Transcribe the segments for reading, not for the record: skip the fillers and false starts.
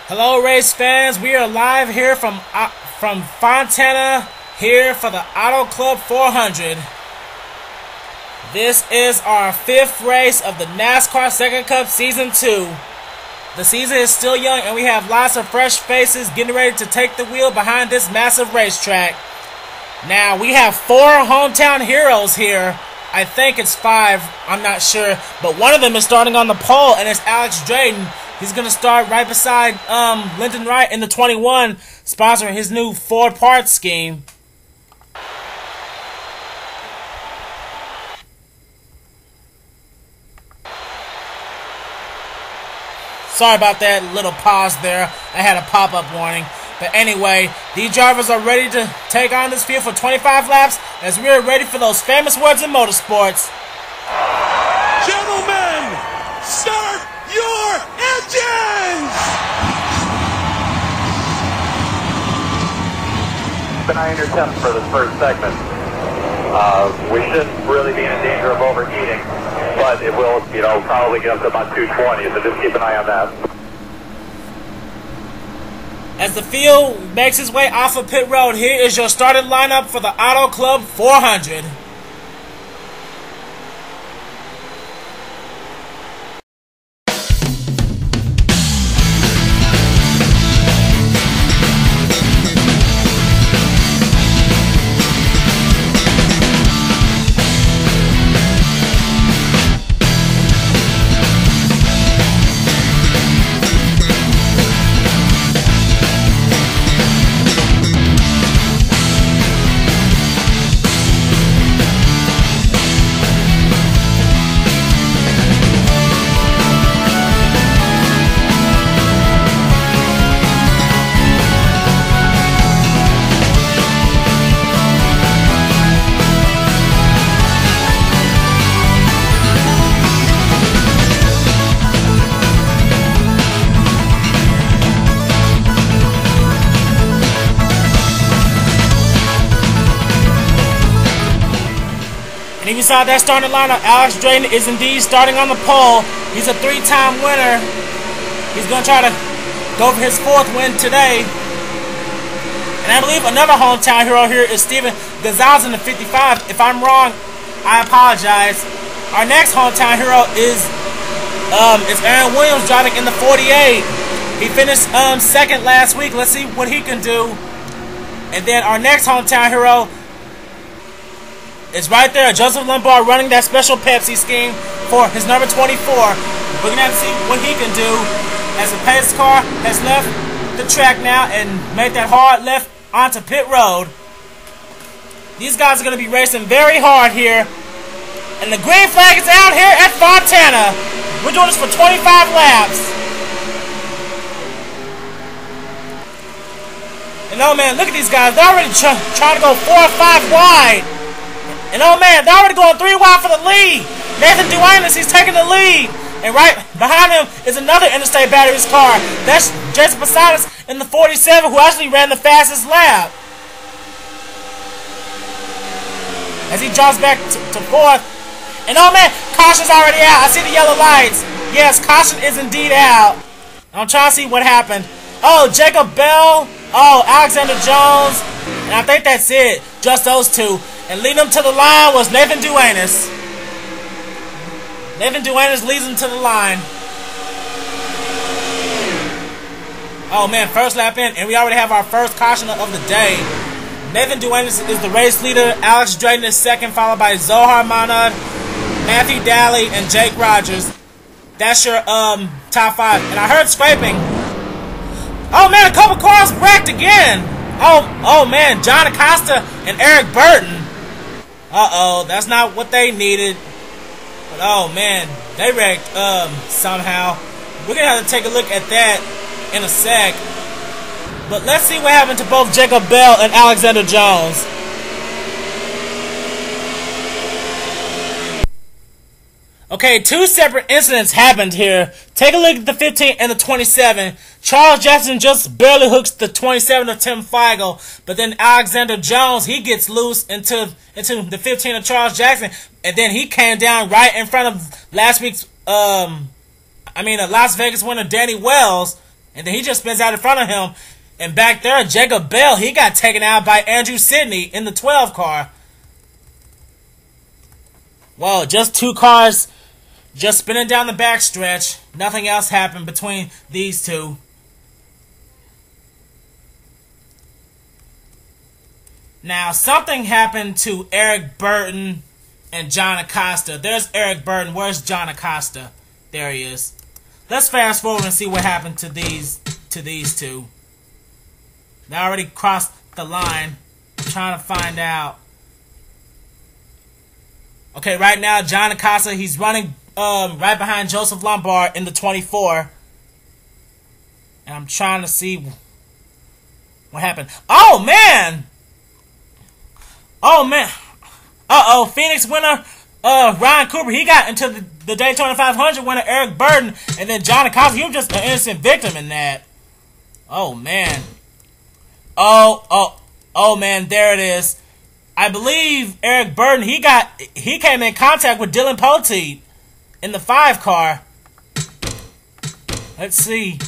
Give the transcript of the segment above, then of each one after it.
Hello, race fans. We are live here from Fontana here for the Auto Club 400. This is our 5th race of the NASCAR SEGA Cup Season 2. The season is still young and we have lots of fresh faces getting ready to take the wheel behind this massive racetrack. Now, we have 4 hometown heroes here. I think it's 5, I'm not sure. But one of them is starting on the pole, and it's Alex Drayton. He's going to start right beside Lyndon Wright in the 21, sponsoring his new Ford parts scheme. Sorry about that little pause there. I had a pop-up warning. But anyway, these drivers are ready to take on this field for 25 laps as we are ready for those famous words in motorsports. Gentlemen, start your engines! Keep an eye on your temps for this first segment. We shouldn't really be in danger of overheating, but it will, probably get up to about 220, so just keep an eye on that. As the field makes its way off of pit road, here is your starting lineup for the Auto Club 400. And if you saw that starting lineup, Alex Drayton is indeed starting on the pole. He's a 3-time winner. He's going to try to go for his 4th win today. And I believe another hometown hero here is Steven Gonzalez in the 55. If I'm wrong, I apologize. Our next hometown hero is Aaron Williams driving in the 48. He finished 2nd last week. Let's see what he can do. And then our next hometown hero is right there, Joseph Lombard, running that special Pepsi scheme for his number 24. We're going to have to see what he can do as the pace car has left the track now and made that hard left onto pit road. These guys are going to be racing very hard here. And the green flag is out here at Fontana. We're doing this for 25 laps. And oh man, look at these guys. They're already trying to go 4 or 5 wide. And oh man, they're already going 3 wide for the lead. Nathan Duenas, he's taking the lead. And right behind him is another Interstate Batteries car. That's Jason Posadas in the 47, who actually ran the fastest lap. As he drops back to 4th. And oh man, caution's already out. I see the yellow lights. Yes, caution is indeed out. I'm trying to see what happened. Oh, Jacob Bell. Oh, Alexander Jones. And I think that's it. Just those 2. And leading them to the line was Nathan Duenas. Nathan Duenas leads them to the line. Oh man, first lap in, and we already have our first caution of the day. Nathan Duenas is the race leader. Alex Drayton is 2nd, followed by Zohar Manad, Matthew Daly, and Jake Rogers. That's your top 5. And I heard scraping. Oh man, a couple cars wrecked again. Oh man, John Acosta and Eric Burton. Uh-oh, that's not what they needed. But oh man, they wrecked somehow. We're gonna have to take a look at that in a sec. But let's see what happened to both Jacob Bell and Alexander Jones. Okay, 2 separate incidents happened here. Take a look at the 15 and the 27. Charles Jackson just barely hooks the 27 of Tim Feigl, but then Alexander Jones, he gets loose into the 15 of Charles Jackson, and then he came down right in front of last week's Las Vegas winner Danny Wells, And then he just spins out in front of him. And back there, Jacob Bell, he got taken out by Andrew Sidney in the 12 car. Well, just 2 cars just spinning down the backstretch. Nothing else happened between these two. Now, something happened to Eric Burton and John Acosta. There's Eric Burton. Where's John Acosta? There he is. Let's fast forward and see what happened to these two. They already crossed the line. I'm trying to find out. Okay, right now, John Acosta, he's running right behind Joseph Lombard in the 24. And I'm trying to see what happened. Oh, man! Oh, man. Uh-oh, Phoenix winner Ryan Cooper, he got into the Daytona 500 winner Eric Burton. And then John Acosta, he was just an innocent victim in that. Oh, man. Oh, man, there it is. I believe Eric Burton, he came in contact with Dylan Poteet in the 5 car. Let's see.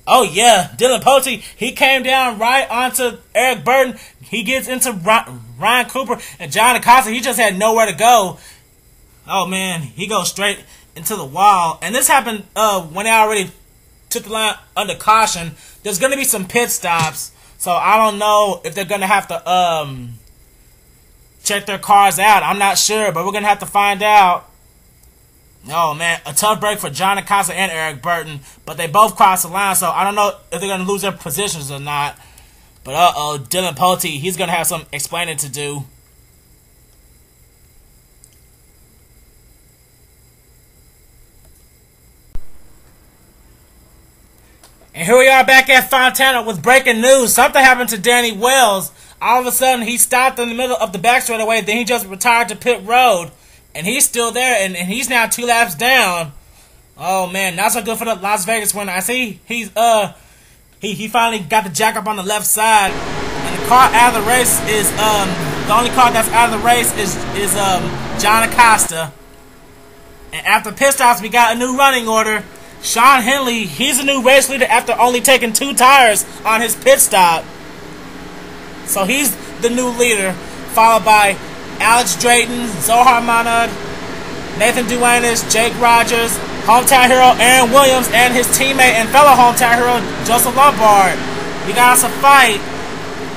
Oh, yeah, Dylan Poteet, he came down right onto Eric Burton. He gets into Ryan Cooper, and John Acosta, he just had nowhere to go. Oh, man, he goes straight into the wall. And this happened when they already took the line under caution. There's going to be some pit stops, so I don't know if they're going to have to check their cars out. I'm not sure, but we're going to have to find out. Oh, man, a tough break for John Acosta and Eric Burton, but they both crossed the line, so I don't know if they're going to lose their positions or not. But, uh-oh, Dylan Poteet, he's going to have some explaining to do. And here we are back at Fontana with breaking news. Something happened to Danny Wells. All of a sudden, he stopped in the middle of the back straightaway, then he just retired to pit road. And he's still there, and he's now 2 laps down. Oh, man, not so good for the Las Vegas winner. I see he finally got the jack up on the left side. And the car out of the race is, the only car that's out of the race is John Acosta. And after pit stops, we got a new running order. Sean Henley, he's a new race leader after only taking 2 tires on his pit stop. So he's the new leader, followed by Alex Drayton, Zohar Manad, Nathan Duanis, Jake Rogers, hometown hero Aaron Williams, and his teammate and fellow hometown hero Joseph Lombard. We got us a fight.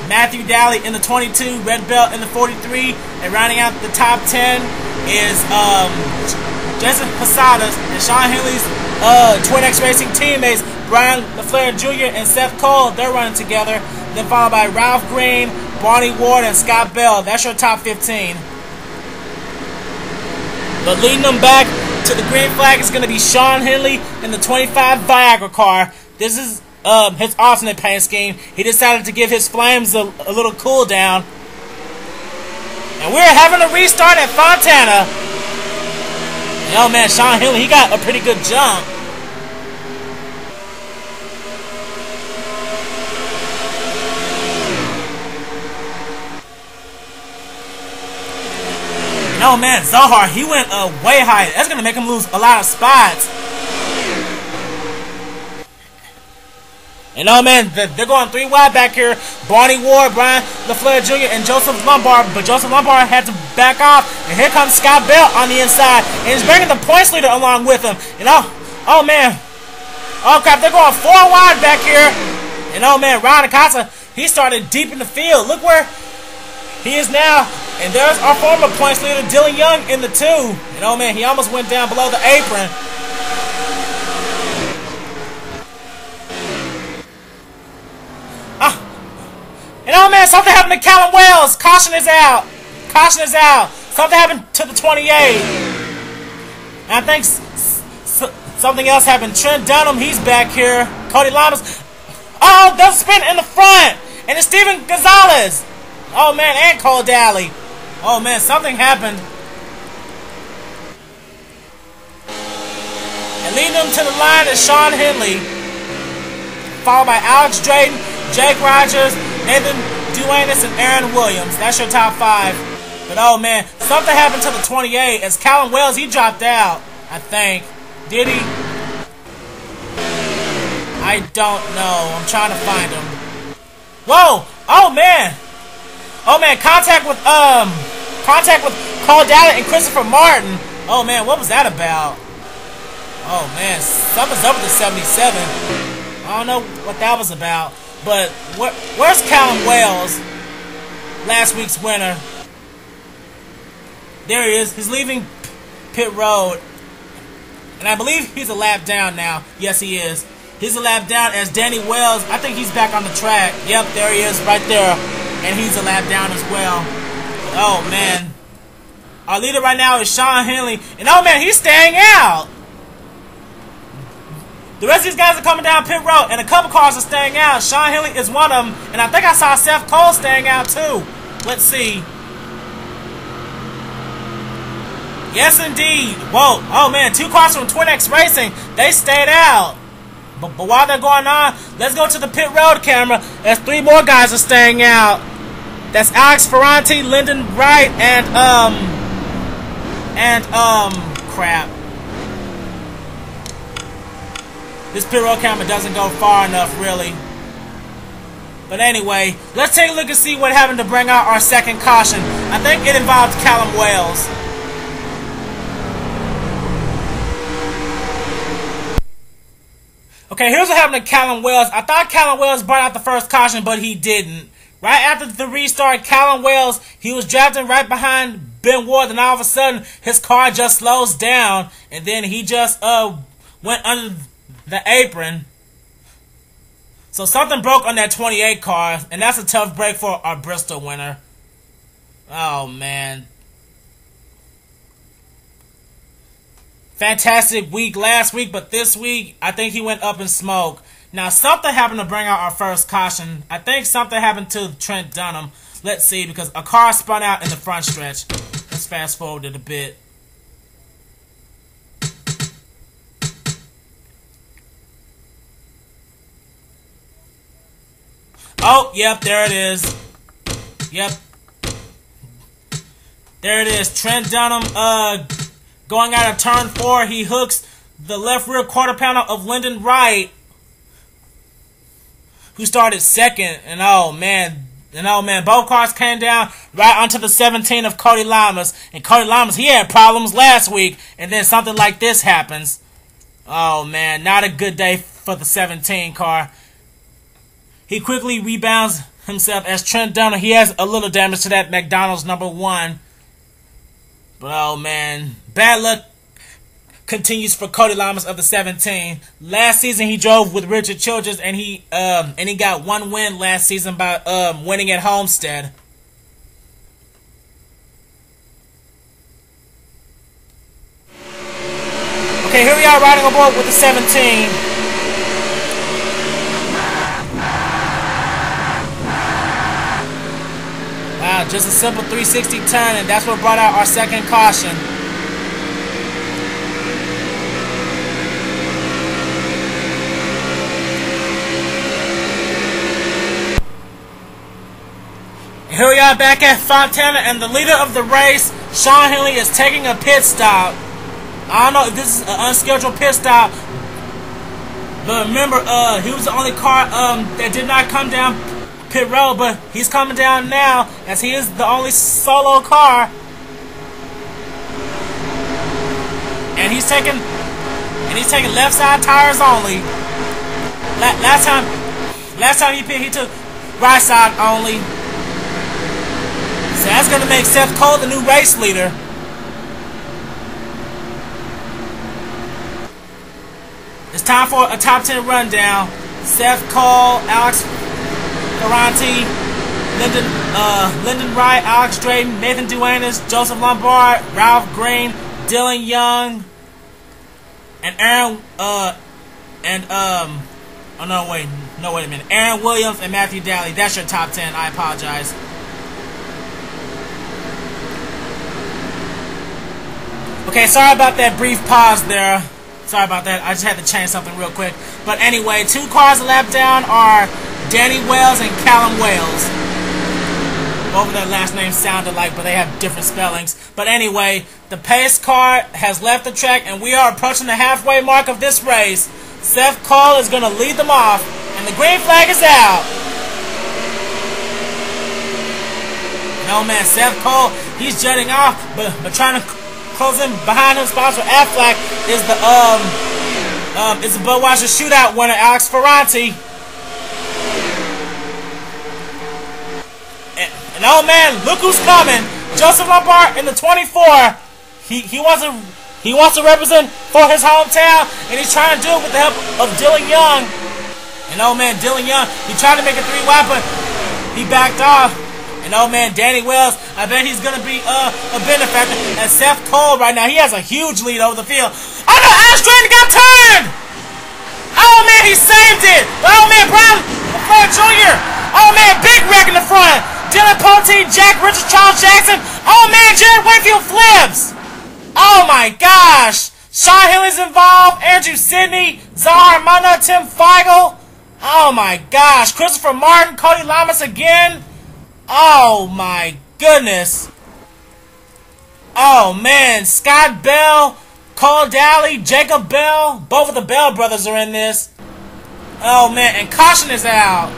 Matthew Daly in the 22, Red Belt in the 43, and rounding out the top 10 is Jason Posadas and Sean Henley's Twin X Racing teammates Brian LaFleur Jr. and Seth Cole. They're running together. Then followed by Ralph Green, Barney Ward, and Scott Bell. That's your top 15. But leading them back to the green flag is going to be Sean Henley in the 25 Viagra car. This is his alternate paint scheme. He decided to give his flames a little cool down. And we're having a restart at Fontana. And oh man, Sean Henley, he got a pretty good jump. No man, Zohar, he went way high. That's gonna make him lose a lot of spots. And oh man, they're going 3 wide back here. Barney Ward, Brian LaFleur Jr., and Joseph Lombard. But Joseph Lombard had to back off. And here comes Scott Bell on the inside. And he's bringing the points leader along with him. And oh man. Oh crap, they're going 4 wide back here. And oh man, Ryan Acosta, he started deep in the field. Look where he is now. And there's our former points leader, Dylan Young, in the 2. And oh man, he almost went down below the apron. And oh man, something happened to Callum Wells. Caution is out. Caution is out. Something happened to the 28. And I think something else happened. Trent Dunham, he's back here. Cody Lamas. Oh, there's a spin in the front. And it's Steven Gonzalez. Oh man, and Cole Daly. Oh man, something happened. And leading them to the line is Sean Henley, followed by Alex Drayton, Jake Rogers, Nathan Duanis, and Aaron Williams. That's your top 5. But oh man, something happened to the 28 as Callum Wells, he dropped out, I think. Did he? I don't know. I'm trying to find him. Whoa! Oh man! Oh man! Contact with Carl Dallin and Christopher Martin. Oh man, what was that about? Oh man, something's up with the 77. I don't know what that was about. But where's Callum Wales? Last week's winner. There he is. He's leaving pit road. And I believe he's a lap down now. Yes, he is. He's a lap down as Danny Wells. I think he's back on the track. Yep, there he is right there. And he's a lap down as well. Oh, man. Our leader right now is Sean Henley. And oh, man, he's staying out. The rest of these guys are coming down pit road. And a couple cars are staying out. Sean Henley is one of them. And I think I saw Seth Cole staying out too. Let's see. Yes, indeed. Whoa. Oh, man. 2 cars from Twin X Racing. They stayed out. But while they're going on, let's go to the pit road camera as 3 more guys are staying out. That's Alex Ferranti, Lyndon Wright, and crap. This pit road camera doesn't go far enough, really. But anyway, let's take a look and see what happened to bring out our second caution. I think it involved Callum Wales. Okay, here's what happened to Callum Wales. I thought Callum Wales brought out the first caution, but he didn't. Right after the restart, Callum Wales, he was drafting right behind Ben Ward, and all of a sudden, his car just slows down, and then he just went under the apron. So something broke on that 28 car, and that's a tough break for our Bristol winner. Oh, man. Fantastic week last week, but this week, I think he went up in smoke. Now, something happened to bring out our first caution. I think something happened to Trent Dunham. Let's see, because a car spun out in the front stretch. Let's fast forward it a bit. Oh, yep, there it is. Yep. There it is. Trent Dunham, going out of turn 4, he hooks the left rear quarter panel of Lyndon Wright, who started second. And oh man, both cars came down right onto the 17 of Cody Lamas. And Cody Lamas, he had problems last week, and then something like this happens. Oh man, not a good day for the 17 car. He quickly rebounds himself as Trent Dunham. He has a little damage to that McDonald's number 1. But oh man, bad luck continues for Cody Lamas of the 17. Last season he drove with Richard Childress, and he got 1 win last season by winning at Homestead. Okay, here we are riding aboard with the 17. Wow, just a simple 360 turn, and that's what brought out our second caution. And here we are back at Fontana, and the leader of the race, Sean Henley, is taking a pit stop. I don't know if this is an unscheduled pit stop, but remember, he was the only car that did not come down pit road, but he's coming down now as he is the only solo car, and he's taking left side tires only. Last time he pit, he took right side only. So that's gonna make Seth Cole the new race leader. It's time for a top 10 rundown. Seth Cole, Alex Ferranti, Lyndon Wright, Alex Drayton, Nathan Duanis, Joseph Lombard, Ralph Green, Dylan Young, and Aaron, wait a minute, Aaron Williams and Matthew Daly. That's your top 10. I apologize. Okay, sorry about that brief pause there. Sorry about that. I just had to change something real quick. But anyway, 2 cars a lap down are Danny Wells and Callum Wales. Both of their last names sound alike, but they have different spellings. But anyway, the pace car has left the track, and we are approaching the halfway mark of this race. Seth Cole is going to lead them off, and the green flag is out. No man, Seth Cole, he's jutting off, but trying to close in behind him. Sponsor Affleck is the Budweiser shootout winner, Alex Ferranti. And oh man, look who's coming! Joseph Lombard in the 24. He wants to represent for his hometown, and he's trying to do it with the help of Dylan Young. And oh man, Dylan Young, he tried to make a 3 wide, but he backed off. And oh man, Danny Wells, I bet he's gonna be a benefactor. And Seth Cole right now, he has a huge lead over the field. Oh no, Alex Drayton got turned! Oh man, he saved it! Oh man, Brian LaFleur Jr. Oh man, big wreck in the front. Dylan Poteet, Jack Richards, Charles Jackson. Oh man, Jared Wakefield flips! Oh my gosh! Sean Henley's involved, Andrew Sidney, Zahar Mana, Tim Feigl. Oh my gosh, Christopher Martin, Cody Lamas again. Oh my goodness. Oh man, Scott Bell, Cole Daly, Jacob Bell. Both of the Bell brothers are in this. Oh man, and caution is out.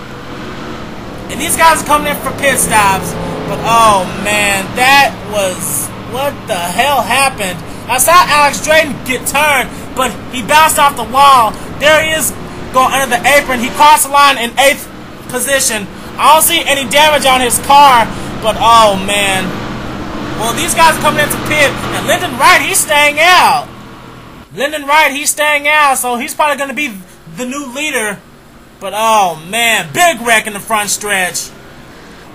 And these guys are coming in for pit stops. But oh man, that was... what the hell happened? I saw Alex Drayton get turned, but he bounced off the wall. There he is going under the apron. He crossed the line in 8th position. I don't see any damage on his car, but oh man. Well, these guys are coming into pit, and Lyndon Wright, he's staying out. Lyndon Wright, he's staying out, so he's probably going to be the new leader. But oh man, big wreck in the front stretch.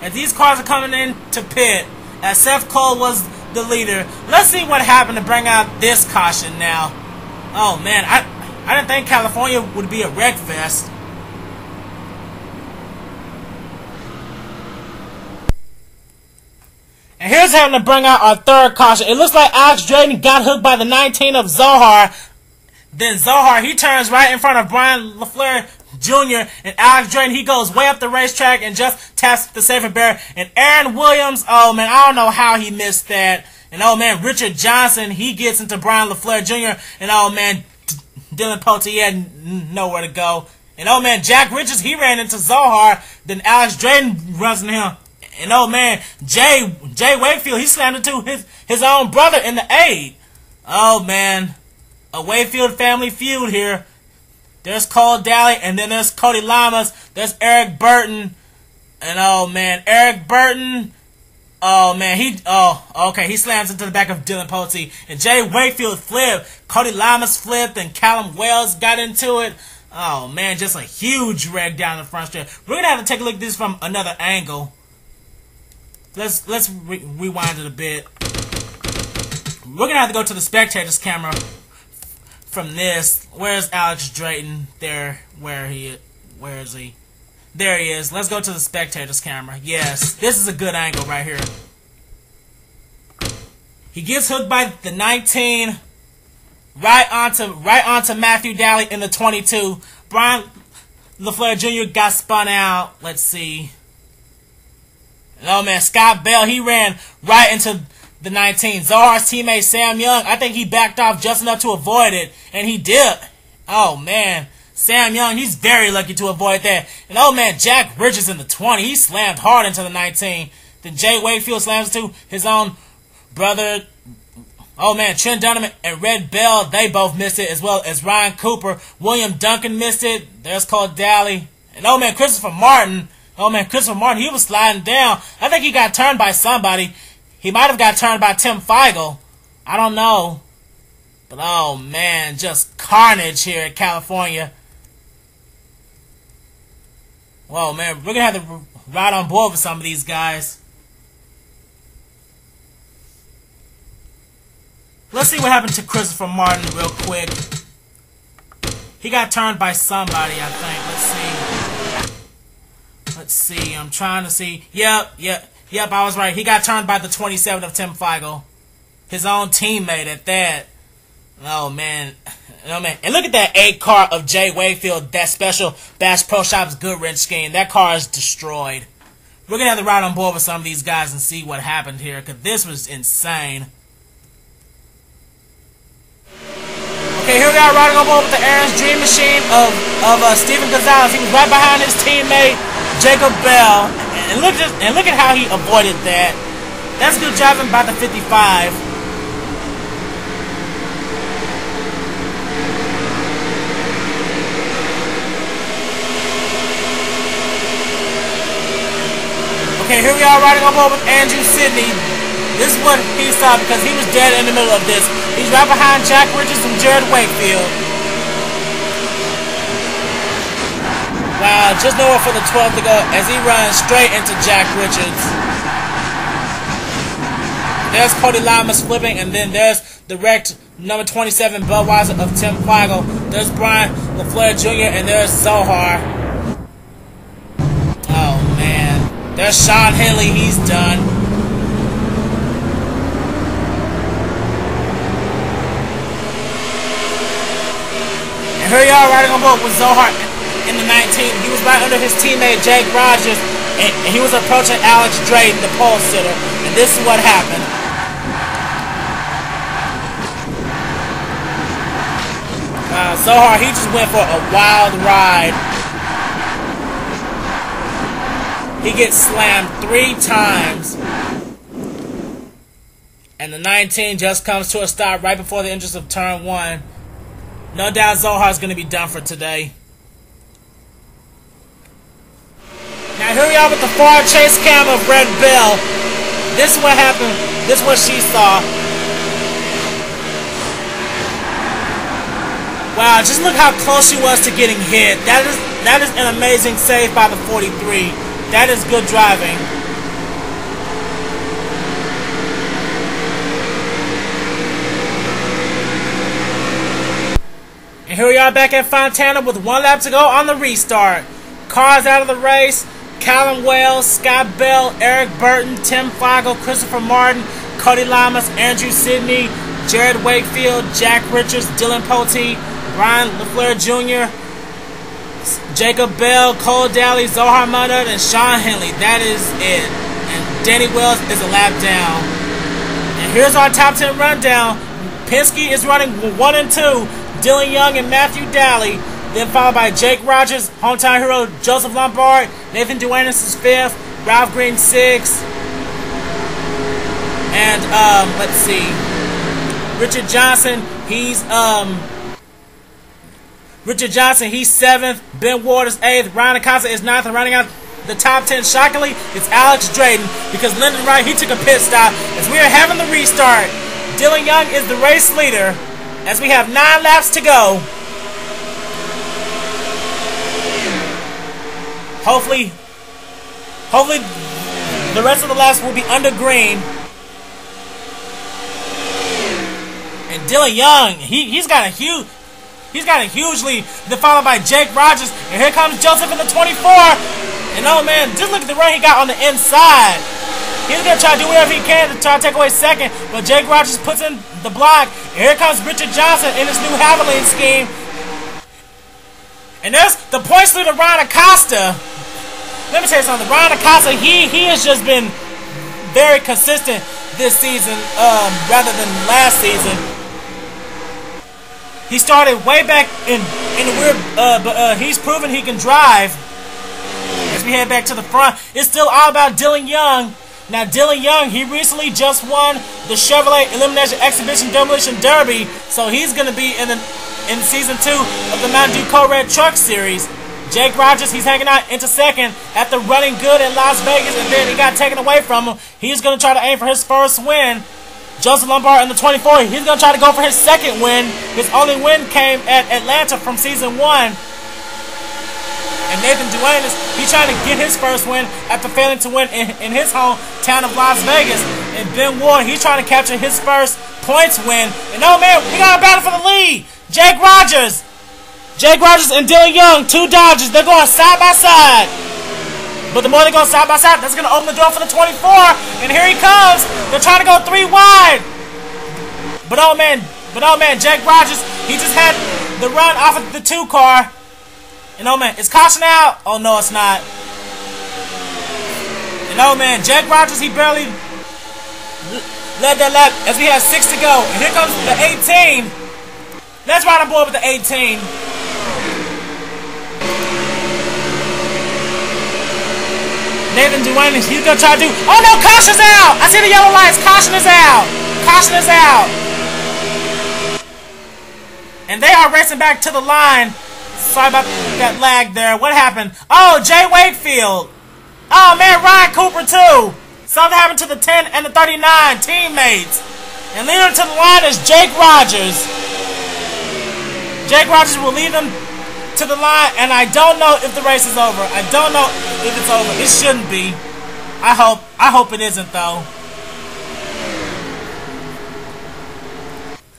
And these cars are coming into pit, as Seth Cole was the leader. Let's see what happened to bring out this caution now. Oh man, I didn't think California would be a wreck fest. And here's having to bring out our third caution. It looks like Alex Drayton got hooked by the 19 of Zohar. Then Zohar, he turns right in front of Brian LaFleur Jr. And Alex Drayton, he goes way up the racetrack and just taps the safety barrier. And Aaron Williams, oh man, I don't know how he missed that. And oh man, Richard Johnson, he gets into Brian LaFleur Jr. And oh man, Dylan Poteet, he had nowhere to go. And oh man, Jack Richards, he ran into Zohar. Then Alex Drayton runs into him. And oh man, Jay Wakefield, he slammed into his own brother in the 8. Oh man, a Wakefield family feud here. There's Cole Daly, and then there's Cody Lamas. There's Eric Burton. And oh man, Eric Burton, oh man, okay, he slams into the back of Dylan Poteet. And Jay Wakefield flipped. Cody Lamas flipped, and Callum Wells got into it. Oh man, just a huge wreck down the front stretch. We're gonna have to take a look at this from another angle. Let's rewind it a bit. We're gonna have to go to the spectator's camera from this. Where's Alex Drayton? There, where is he? There he is. Let's go to the spectator's camera. Yes, this is a good angle right here. He gets hooked by the 19, right onto Matthew Daly in the 22. Brian LaFleur Jr. got spun out. Let's see. Oh man, Scott Bell, he ran right into the 19. Zohar's teammate Sam Young, I think he backed off just enough to avoid it, and he did. Oh man, Sam Young, he's very lucky to avoid that. And oh man, Jack Richards in the 20, he slammed hard into the 19. Then Jay Wakefield slams into his own brother. Oh man, Trent Dunham and Red Bell, they both missed it, as well as Ryan Cooper. William Duncan missed it. There's Cole Daly. And oh man, Christopher Martin, he was sliding down. I think he got turned by somebody. He might have got turned by Tim Feigl. I don't know. But oh man, just carnage here in California. Whoa man, we're going to have to ride on board with some of these guys. Let's see what happened to Christopher Martin real quick. He got turned by somebody, I think. Let's see, I'm trying to see. Yep, I was right. He got turned by the 27 of Tim Feigl. His own teammate at that. Oh, man. And look at that 8 car of Jay Wakefield, that special Bash Pro Shops Goodwrench scheme. That car is destroyed. We're going to have to ride on board with some of these guys and see what happened here, because this was insane. Okay, here we are riding on board with the Aaron's Dream Machine of Steven Gonzalez. He was right behind his teammate Jacob Bell, and look at how he avoided that. That's good driving by the 55. Okay, here we are riding on board with Andrew Sidney. This is what he saw because he was dead in the middle of this. He's right behind Jack Richards and Jared Wakefield. Wow, just nowhere for the 12th to go as he runs straight into Jack Richards. There's Cody Lamas flipping, and then there's the wrecked number 27 Budweiser of Tim Feigl. There's Brian LaFleur Jr. and there's Zohar. Oh man. There's Sean Henley, he's done. And here you are riding on board with Zohar in the 19. He was right under his teammate Jake Rogers, and he was approaching Alex Drayton, the pole sitter. And this is what happened. Zohar, he just went for a wild ride. He gets slammed 3 times. And the 19 just comes to a stop right before the entrance of turn 1. No doubt Zohar's going to be done for today. Now here we are with the far chase cam of Red Bell. This is what happened. This is what she saw. Wow, just look how close she was to getting hit. That is an amazing save by the 43. That is good driving. And here we are back at Fontana with 1 lap to go on the restart. Cars out of the race. Callum Wells, Scott Bell, Eric Burton, Tim Feigl, Christopher Martin, Cody Lamas, Andrew Sidney, Jared Wakefield, Jack Richards, Dylan Poteet, Brian LaFleur Jr., Jacob Bell, Cole Daly, Zohar Muddard, and Sean Henley. That is it. And Danny Wells is a lap down. And here's our top 10 rundown. Penske is running 1 and 2. Dylan Young and Matthew Daly. Then followed by Jake Rogers, hometown hero Joseph Lombard, Nathan Duenas is 5th, Ralph Green 6th, and let's see, Richard Johnson, he's 7th, Ben Ward is 8th, Ryan Acosta is 9th, and rounding out the top 10, shockingly, it's Alex Drayton, because Lyndon Wright, he took a pit stop. As we are having the restart, Dylan Young is the race leader, as we have 9 laps to go. Hopefully the rest of the laps will be under green. And Dylan Young, he's got a huge lead. Then followed by Jake Rogers, and here comes Joseph in the 24. And oh man, just look at the run he got on the inside. He's gonna try to do whatever he can to try to take away second, but Jake Rogers puts in the block. And here comes Richard Johnson in his new Havoline scheme. And there's the points leader Ryan Acosta. Let me tell you something. Ryan Acosta, he has just been very consistent this season, rather than last season. He started way back in the rear, but he's proven he can drive. As we head back to the front, it's still all about Dylan Young. Now, Dylan Young, he recently just won the Chevrolet Elimination Exhibition Demolition Derby, so he's going to be in Season 2 of the Mountain Dew Co-Red Truck Series. Jake Rogers, he's hanging out into second after running good in Las Vegas, and then he got taken away from him. He's going to try to aim for his first win. Joseph Lombard in the 24, he's going to try to go for his second win. His only win came at Atlanta from Season 1. And Nathan Duenas, he's trying to get his first win after failing to win in his hometown of Las Vegas. And Ben Ward, he's trying to capture his first points win. And oh man, we got a battle for the lead. Jake Rogers and Dylan Young, 2 Dodgers, they're going side by side. But the more they go side by side, that's going to open the door for the 24. And here he comes. They're trying to go 3 wide. But oh man, Jake Rogers, he just had the run off of the 2 car. And oh man, is caution out? Oh no, it's not. And oh man, Jake Rogers, he barely led that lap as we have 6 to go. And here comes the 18. Let's ride on board with the 18. Nathan Duane, he's gonna try to do. Oh no, caution's out! I see the yellow lights. Caution is out. Caution is out. And they are racing back to the line. Sorry about that lag there. What happened? Oh, Jay Wakefield. Oh man, Ryan Cooper too. Something happened to the 10 and the 39 teammates. And leading to the line is Jake Rogers. Jake Rogers will lead them to the line, and I don't know if the race is over. I don't know if it's over. It shouldn't be. I hope it isn't though.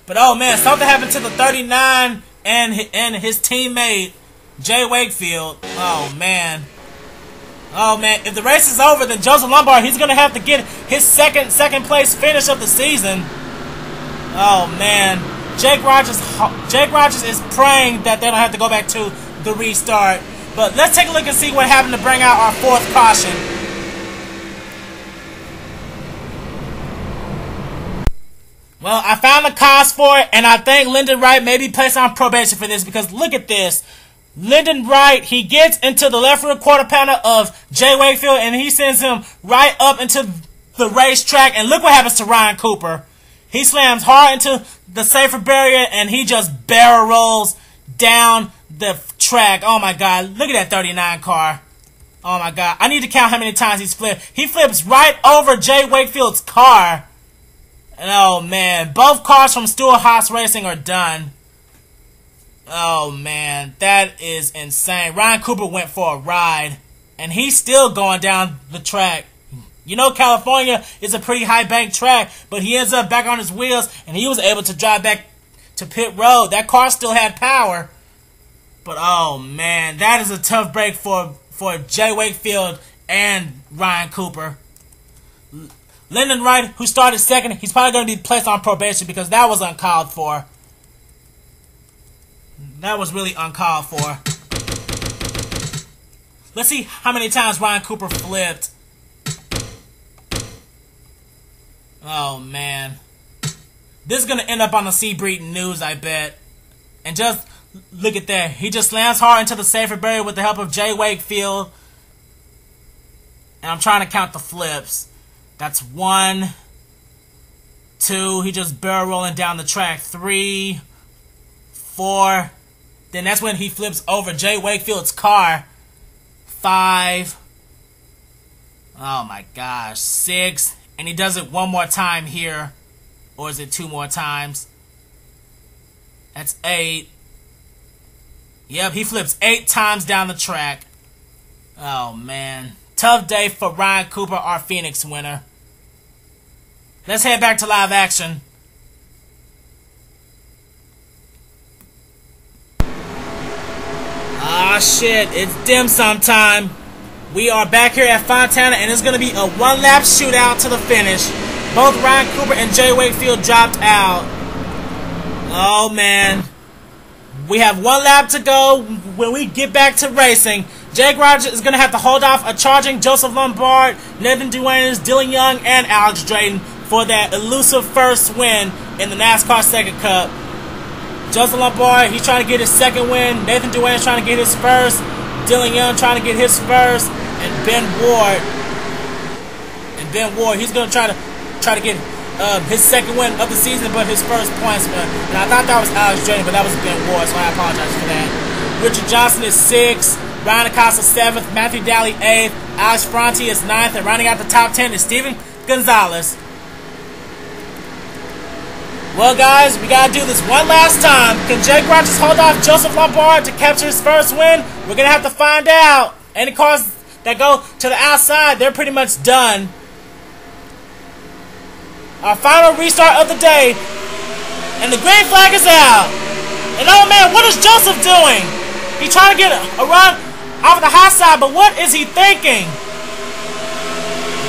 But oh man, something happened to the 39 and his teammate Jay Wakefield. Oh man. Oh man, if the race is over, then Joseph Lombard, he's gonna have to get his second place finish of the season. Oh man. Jake Rogers is praying that they don't have to go back to the restart. But let's take a look and see what happened to bring out our fourth caution. Well, I found the cause for it, and I think Lyndon Wright may be placed on probation for this, because look at this. Lyndon Wright, he gets into the left rear quarter panel of Jay Wakefield, and he sends him right up into the racetrack, and look what happens to Ryan Cooper. He slams hard into the safer barrier, and he just barrel rolls down the track. Oh my god, look at that 39 car. Oh my god, I need to count how many times he's flipped. He flips right over Jay Wakefield's car. And oh man, both cars from Stewart Haas Racing are done. Oh man, that is insane. Ryan Cooper went for a ride, and he's still going down the track. You know, California is a pretty high bank track, but he ends up back on his wheels, and he was able to drive back to pit road. That car still had power. But oh man, that is a tough break for Jay Wakefield and Ryan Cooper. Lyndon Wright, who started second, he's probably going to be placed on probation because that was uncalled for. That was really uncalled for. Let's see how many times Ryan Cooper flipped. Oh man. This is going to end up on the Sebring News, I bet. And just look at that. He just slams hard into the safer barrier with the help of Jay Wakefield. And I'm trying to count the flips. That's 1, 2. He just barrel rolling down the track. 3, 4. Then that's when he flips over Jay Wakefield's car. 5. Oh my gosh. 6. And he does it one more time here. Or is it 2 more times? That's 8. Yep, he flips 8 times down the track. Oh man. Tough day for Ryan Cooper, our Phoenix winner. Let's head back to live action. Ah shit, it's dim sum time. We are back here at Fontana, and it's going to be a one-lap shootout to the finish. Both Ryan Cooper and Jay Wakefield dropped out. Oh man. We have 1 lap to go when we get back to racing. Jake Rogers is going to have to hold off a charging Joseph Lombard, Nathan Duane, Dylan Young, and Alex Drayton for that elusive first win in the NASCAR SEGA Cup. Joseph Lombard, he's trying to get his second win. Nathan Duane is trying to get his first. Dylan Young trying to get his first. And Ben Ward, he's going to try to get his second win of the season, but his first points win. And I thought that was Alex Drayton, but that was Ben Ward, so I apologize for that. Richard Johnson is 6th. Ryan Acosta 7th. Matthew Daly 8th. Alex Franti is 9th. And rounding out the top 10 is Steven Gonzalez. Well, guys, we got to do this one last time. Can Jake Rogers hold off Joseph Lombard to capture his first win? We're going to have to find out. Any cars that go to the outside, they're pretty much done. Our final restart of the day. And the green flag is out. And oh man, what is Joseph doing? He's trying to get a run off of the high side, but what is he thinking?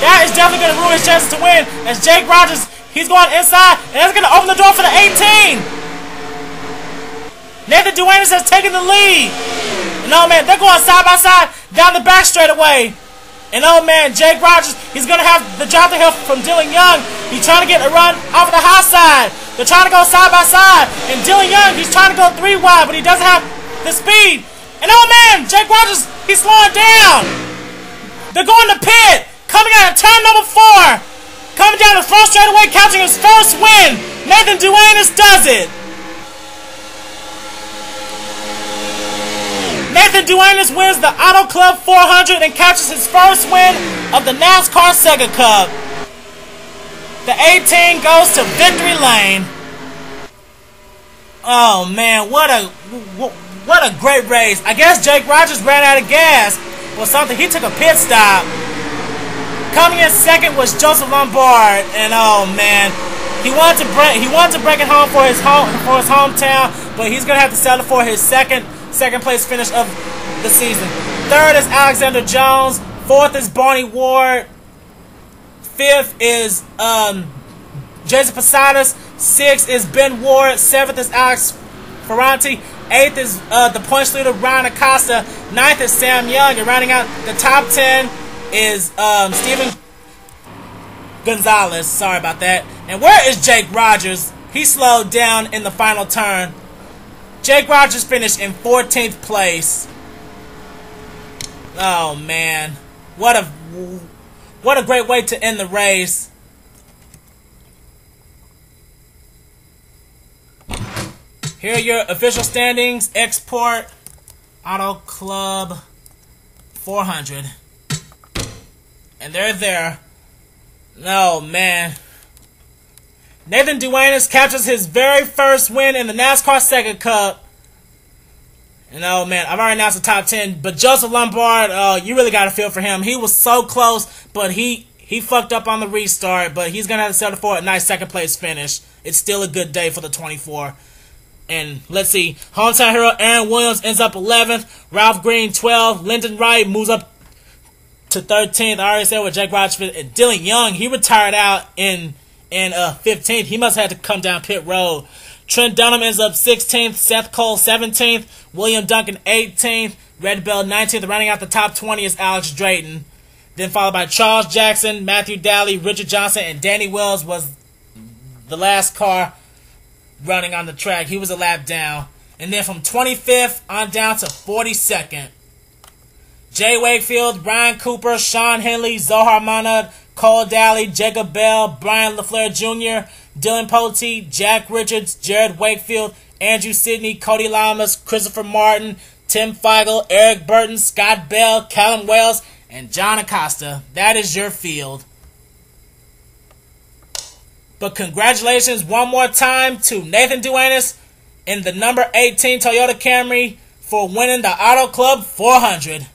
That is definitely going to ruin his chances to win. As Jake Rogers, he's going inside, and that's going to open the door for the 18. Nathan Duane has taken the lead. And oh man, they're going side by side down the back straightaway. And oh man, Jake Rogers, he's going to have the drop the hill from Dylan Young. He's trying to get a run off of the high side. They're trying to go side by side. And Dylan Young, he's trying to go 3 wide, but he doesn't have the speed. And oh man, Jake Rogers, he's slowing down. They're going to pit. Coming out of turn number 4. Coming down the front straightaway, catching his first win. Nathan Duenas does it. Nathan Duenas wins the Auto Club 400 and catches his first win of the NASCAR SEGA Cup. The 18 goes to victory lane. Oh man, what a great race. I guess Jake Rogers ran out of gas or something. He took a pit stop. Coming in second was Joseph Lombard, and oh man, he wanted to bring it home for his hometown, but he's gonna have to settle for his second place finish of the season. Third is Alexander Jones. Fourth is Barney Ward. Fifth is Jason Posadas. Sixth is Ben Ward. Seventh is Alex Ferranti. Eighth is the points leader Ryan Acosta. Ninth is Sam Young, and rounding out the top 10 is Steven Gonzalez. Sorry about that. And where is Jake Rogers? He slowed down in the final turn. Jake Rogers finished in 14th place. Oh man, what a great way to end the race. Here are your official standings. Export Auto Club 400. And they're there. Oh, man. Nathan Duenas captures his very first win in the NASCAR SEGA Cup. And oh, man, I've already announced the top 10. But Joseph Lombard, you really got to feel for him. He was so close, but he fucked up on the restart. But he's going to have to settle for a nice second place finish. It's still a good day for the 24. And let's see. Hometown hero Aaron Williams ends up 11th. Ralph Green 12th. Lyndon Wright moves up to 13th. I already said with Jake Rogers. And Dylan Young, he retired out in 15th. He must have had to come down pit road. Trent Dunham ends up 16th. Seth Cole 17th. William Duncan 18th. Red Bell 19th. Running out the top 20 is Alex Drayton. Then followed by Charles Jackson, Matthew Daly, Richard Johnson, and Danny Wells was the last car running on the track. He was a lap down. And then from 25th on down to 42nd. Jay Wakefield, Brian Cooper, Sean Henley, Zohar Monad, Cole Daly, Jacob Bell, Brian LaFleur Jr., Dylan Pote, Jack Richards, Jared Wakefield, Andrew Sidney, Cody Lamas, Christopher Martin, Tim Feigl, Eric Burton, Scott Bell, Callum Wells, and John Acosta. That is your field. But congratulations one more time to Nathan Duenas in the number 18 Toyota Camry for winning the Auto Club 400.